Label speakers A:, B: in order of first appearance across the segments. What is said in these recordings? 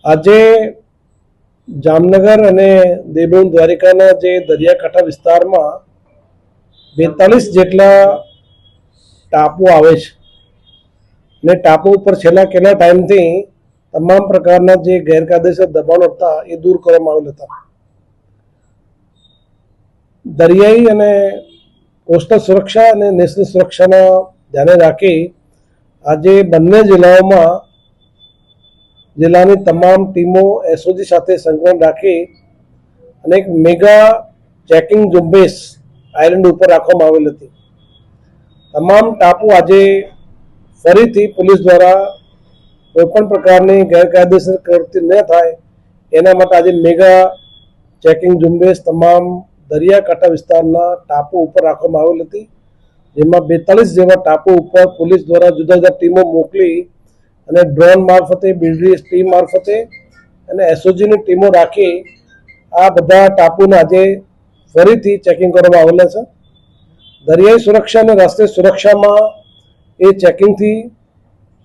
A: આજે જામનગર અને દેવભૂમિ દ્વારિકાના જે દરિયાકાંઠા વિસ્તારમાં 42 જેટલા ટાપુ આવે છે ને ટાપુ ઉપર છેલ્લા કેટલા ટાઈમથી તમામ પ્રકારના જે ગેરકાયદેસર દબાણો હતા એ દૂર કરવામાં આવેલા હતા. દરિયાઈ અને કોસ્ટલ સુરક્ષા અને નેશનલ સુરક્ષાના ધ્યાને રાખી આજે બંને જિલ્લાઓમાં જિલ્લાની તમામ ટીમો એસઓજી સાથે સંકલન રાખી અને એક મેગા ચેકિંગ ઝુંબેશ આઇલેન્ડ ઉપર રાખવામાં આવેલ હતી. તમામ ટાપુ આજે ફરીથી પોલીસ દ્વારા કોઈપણ પ્રકારની ગેરકાયદેસર પ્રવૃત્તિ ન થાય એના માટે આજે મેગા ચેકિંગ ઝુંબેશ તમામ દરિયાકાંઠા વિસ્તારના ટાપુ ઉપર રાખવામાં આવેલ હતી, જેમાં 42 જેવા ટાપુ ઉપર પોલીસ દ્વારા જુદા જુદા ટીમો મોકલી અને ડ્રોન મારફતે, બીડીએસ ટીમ મારફતે અને એસઓજીની ટીમો રાખી આ બધા ટાપુને આજે ફરીથી ચેકિંગ કરવામાં આવેલા છે. દરિયાઈ સુરક્ષા અને રાષ્ટ્રીય સુરક્ષામાં એ ચેકિંગથી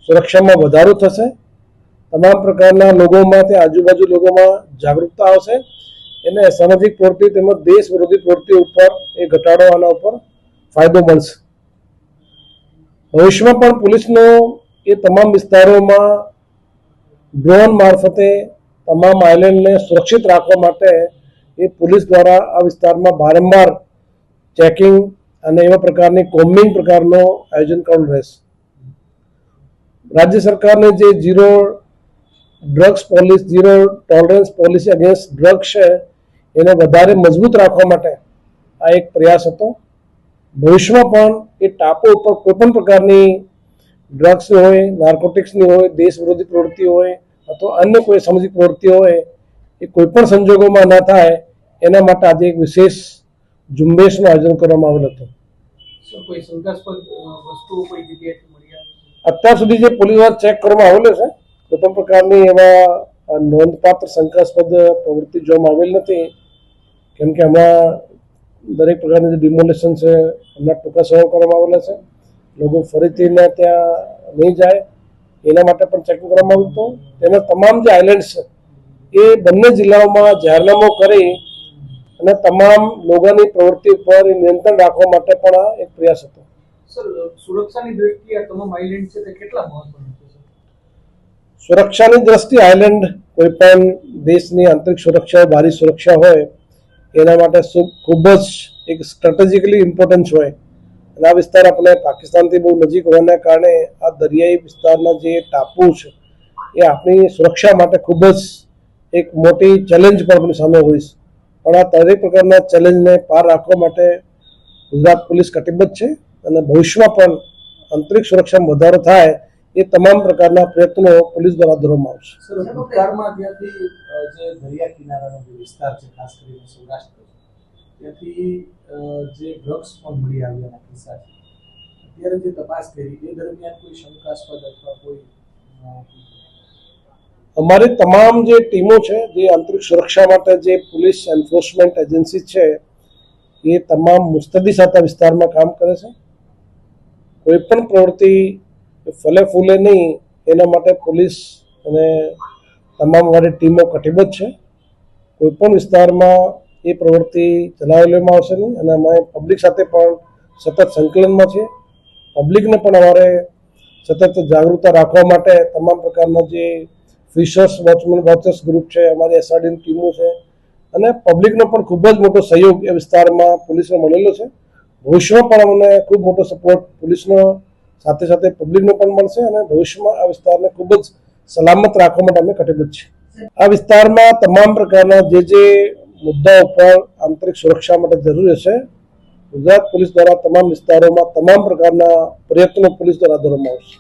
A: સુરક્ષામાં વધારો થશે. તમામ પ્રકારના લોકોમાં તે આજુબાજુ લોકોમાં જાગૃતતા આવશે એને સામાજિક પ્રવૃત્તિ તેમજ દેશ વિરોધી પ્રવૃત્તિ ઉપર એ ઘટાડો આના ઉપર ફાયદો મળશે. ભવિષ્યમાં પણ પોલીસનો એ તમામ વિસ્તારોમાં ડ્રોન મારફતે તમામ આઇલેન્ડને સુરક્ષિત રાખવા માટે એ પોલીસ દ્વારા આ વિસ્તારમાં વારંવાર ચેકિંગ અને એવા પ્રકારની કોમ્બિંગ પ્રકારનો આયોજન કરવાનું રહેશે. રાજ્ય સરકારને જે zero drugs policy, zero tolerance policy against drugs છે એને વધારે મજબૂત રાખવા માટે આ એક પ્રયાસ હતો. ભવિષ્યમાં પણ એ ટાપુ ઉપર કોઈપણ પ્રકારની ડ્રગ્સની હોય, નાર્કોટિક્સની હોય, દેશ વિરોધી પ્રવૃત્તિ હોય અથવા અન્ય કોઈ સામાજિક પ્રવૃત્તિ હોય એ કોઈપણ સંજોગોમાં ન થાય એના માટે આજે એક વિશેષ ઝુંબેશનું આયોજન કરવામાં આવેલ હતું. અત્યાર સુધી જે પોલીસ દ્વારા ચેક કરવામાં આવેલો છે કોઈપણ પ્રકારની એવા નોંધપાત્ર શંકાસ્પદ પ્રવૃત્તિ જોવામાં આવેલ નથી, કેમ કે હમણાં દરેક પ્રકારની જે ડિમોલેશન છે હમણાં ટૂંકા સમય કરવામાં આવેલા છે. લોકો ફરીથી ત્યાં નહીં જાય એના માટે પણ ચેકિંગ કરવામાં આવ્યું હતું. તેના તમામ જે આઇલેન્ડ્સ છે એ બંને જિલ્લાઓમાં જાહેરનામું કરી અને તમામ લોકોની પ્રવૃત્તિ ઉપર નિયંત્રણ રાખવા માટે પણ આ એક પ્રયાસ હતો.
B: સર, સુરક્ષાની દ્રષ્ટિએ તમામ આઇલેન્ડ છે તે કેટલા મહત્વના છે?
A: સુરક્ષાની દ્રષ્ટિએ આઇલેન્ડ કોઈ પણ દેશની આંતરિક સુરક્ષા, બહારી સુરક્ષા હોય એના માટે ખૂબ જ એક સ્ટ્રેટેજિકલી ઇમ્પોર્ટન્સ હોય અને આ વિસ્તાર આપણે પાકિસ્તાનથી બહુ નજીક હોવાના કારણે આ દરિયાઈ વિસ્તારના જે ટાપુ છે એ આપણી સુરક્ષા માટે ખૂબ જ એક મોટી ચેલેન્જ પણ આપણી સામે હોય છે. પણ આ દરેક પ્રકારના ચેલેન્જને પાર રાખવા માટે ગુજરાત પોલીસ કટિબદ્ધ છે અને ભવિષ્યમાં પણ આંતરિક સુરક્ષામાં વધારો થાય એ તમામ પ્રકારના પ્રયત્નો પોલીસ દ્વારા કરવામાં આવશે.
B: સર, ભૂતકાળમાં ત્યાંથી જે દરિયા કિનારાનો જે વિસ્તાર છે, ખાસ કરીને સૌરાષ્ટ્ર, ત્યાંથી જે ડ્રગ્સ પણ મળી આવ્યાના કિસ્સા છે, અત્યારે જે તપાસ કરી એ દરમિયાન કોઈ શંકાસ્પદ અથવા કોઈ
A: અમારી તમામ જે ટીમો છે જે આંતરિક સુરક્ષા માટે જે પોલીસ એન્ફોર્સમેન્ટ એજન્સી છે એ તમામ મુસ્તદી સાથે વિસ્તારમાં કામ કરે છે. કોઈ પણ પ્રવૃત્તિ ફલે ફૂલે નહીં એના માટે પોલીસ અને તમામ અમારી ટીમો કટિબદ્ધ છે. કોઈપણ વિસ્તારમાં એ પ્રવૃત્તિ ચલાવી લેવામાં આવશે નહીં અને અમે પબ્લિક સાથે પણ સતત સંકલનમાં છીએ. પબ્લિકને પણ અમારે સતત જાગૃતતા રાખવા માટે તમામ પ્રકારના જે ફિશર્સ વોચર્સ ગ્રુપ છે, અમારી એસઆરડીની ટીમો છે અને પબ્લિકનો પણ ખૂબ જ મોટો સહયોગ એ વિસ્તારમાં પોલીસને મળેલો છે. ભવિષ્યમાં પણ અમને ખૂબ મોટો સપોર્ટ પોલીસનો સાથે સાથે પબ્લિકનો પણ મળશે અને ભવિષ્યમાં આ વિસ્તારને ખૂબ જ સલામત રાખવા માટે અમે કટિબદ્ધ છીએ. આ વિસ્તારમાં તમામ પ્રકારના જે મુદ્દા ઉપર આંતરિક સુરક્ષા માટે જરૂરી હશે ગુજરાત પોલીસ દ્વારા તમામ વિસ્તારોમાં તમામ પ્રકારના પ્રયત્નો પોલીસ દ્વારા કરવામાં આવશે.